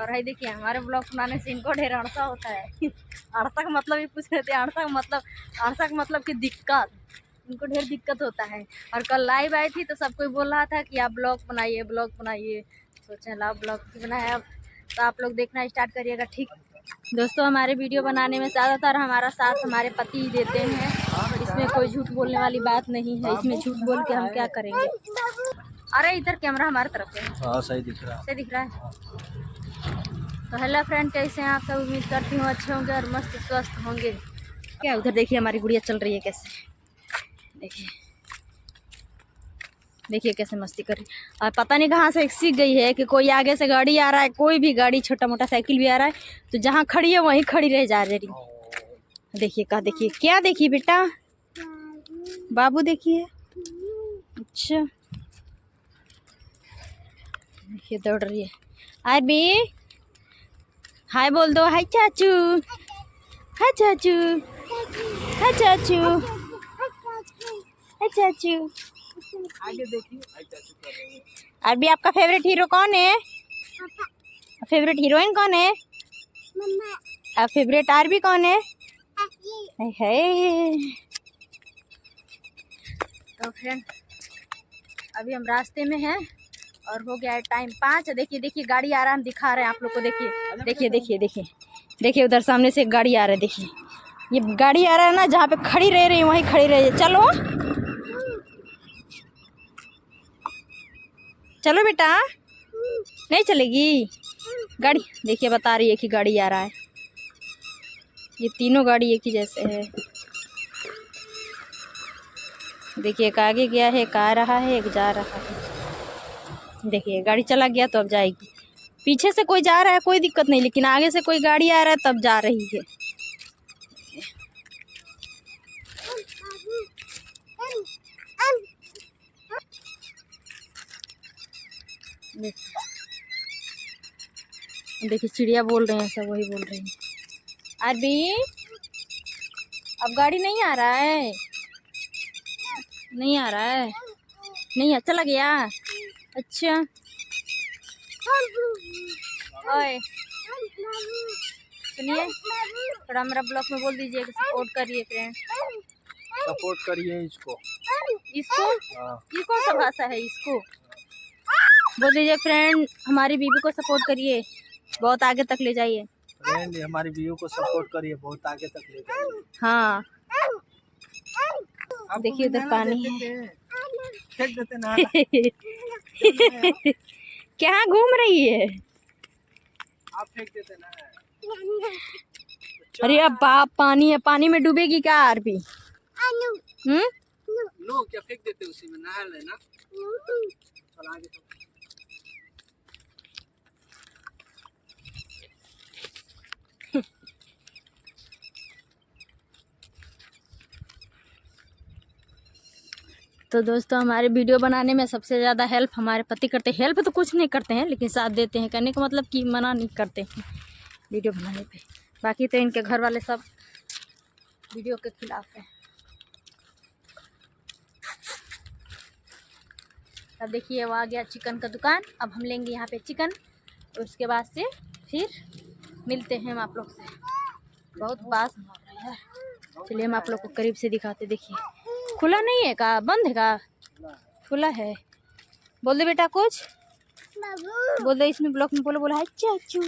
और है देखिए हमारे ब्लॉग बनाने से इनको ढेर अड़सा होता है। अड़सा का मतलब ही पूछ रहे थे, अड़सा का मतलब कि दिक्कत, इनको ढेर दिक्कत होता है। और कल लाइव आई थी तो सब कोई बोल रहा था कि आप ब्लॉग बनाइए, सोचे लाओ ब्लॉग भी बनाया। तो आप लोग देखना स्टार्ट करिएगा, ठीक। दोस्तों हमारे वीडियो बनाने में ज़्यादातर हमारा साथ हमारे पति ही देते हैं, इसमें कोई झूठ बोलने वाली बात नहीं है। इसमें झूठ बोल के हम क्या करेंगे। अरे इधर कैमरा हमारी तरफ है। हाँ सही दिख रहा है। तो हेलो फ्रेंड, कैसे हैं आप सब? उम्मीद करती हूँ अच्छे होंगे और मस्त स्वस्थ होंगे। क्या उधर देखिए हमारी गुड़िया चल रही है कैसे, देखिए कैसे मस्ती कर रही है। और पता नहीं कहाँ से सीख गई है कि कोई आगे से गाड़ी आ रहा है, कोई भी गाड़ी छोटा मोटा साइकिल भी आ रहा है तो जहाँ खड़ी है वहीं खड़ी रह जा रही। देखिए क्या देखिए बेटा, बाबू देखिए। अच्छा देखिए दौड़ रही है। आरबी हाय बोल दो, हाय चाचू, हाय चाचू, हाय चाचू, हाय चाचू। आगे देखिए। आरबी आपका फेवरेट हीरो कौन है? फेवरेट हीरोइन कौन है? आप फेवरेट आरबी कौन है? तो फ्रेंड अभी हम रास्ते में हैं और हो गया है टाइम 5। देखिए गाड़ी आ रहा है, हम दिखा रहे हैं आप लोग को। देखिए उधर सामने से एक गाड़ी आ रहा है। देखिए ये गाड़ी आ रहा है ना, जहाँ पे खड़ी रह रही है वहीं खड़ी रह। चलो बेटा, नहीं चलेगी गाड़ी। देखिए बता रही है कि गाड़ी आ रहा है। ये तीनों गाड़ी एक ही जैसे है। देखिए एक आगे गया है, एक आ रहा है, एक जा रहा है। देखिए गाड़ी चला गया तो अब जाएगी। पीछे से कोई जा रहा है कोई दिक्कत नहीं, लेकिन आगे से कोई गाड़ी आ रहा है तब जा रही है। देखिए चिड़िया बोल रहे हैं, सब वही बोल रही हैं। आरबी अब गाड़ी नहीं आ रहा है, नहीं चला गया। अच्छा ओए सुनिए, थोड़ा मेरा ब्लॉग में बोल दीजिए कि सपोर्ट करिए फ्रेंड, सपोर्ट करिए इसको। ये कौन सा भाषा है? इसको बोल दीजिए फ्रेंड, हमारी बीबी को सपोर्ट करिए, बहुत आगे तक ले जाइए। फ्रेंड हमारी बीवी को सपोर्ट करिए, बहुत आगे तक ले जाइए। हाँ देखिए उधर पानी है। फेंक देते ना। क्या घूम रही है? आप फेंक देते ना। अरे अब बाप पानी है, पानी में डूबेगी क्या आरबी? नो क्या फेंक देते उसी में, नहा लेना। चल आगे तो। तो दोस्तों हमारे वीडियो बनाने में सबसे ज़्यादा हेल्प हमारे पति करते हैं। हेल्प तो कुछ नहीं करते हैं लेकिन साथ देते हैं, कहने का मतलब कि मना नहीं करते हैं वीडियो बनाने पे। बाकी तो इनके घर वाले सब वीडियो के खिलाफ हैं। अब देखिए वो आ गया चिकन का दुकान। अब हम लेंगे यहाँ पे चिकन, उसके बाद से फिर मिलते हैं हम आप लोग से। बहुत बास मार रहा है। चलिए हम आप लोग को करीब से दिखाते। देखिए खुला नहीं है का, बंद है का? खुला है। बोल दे बेटा कुछ, बोल दे इसमें ब्लॉक में बोलो, बोला है चाचू।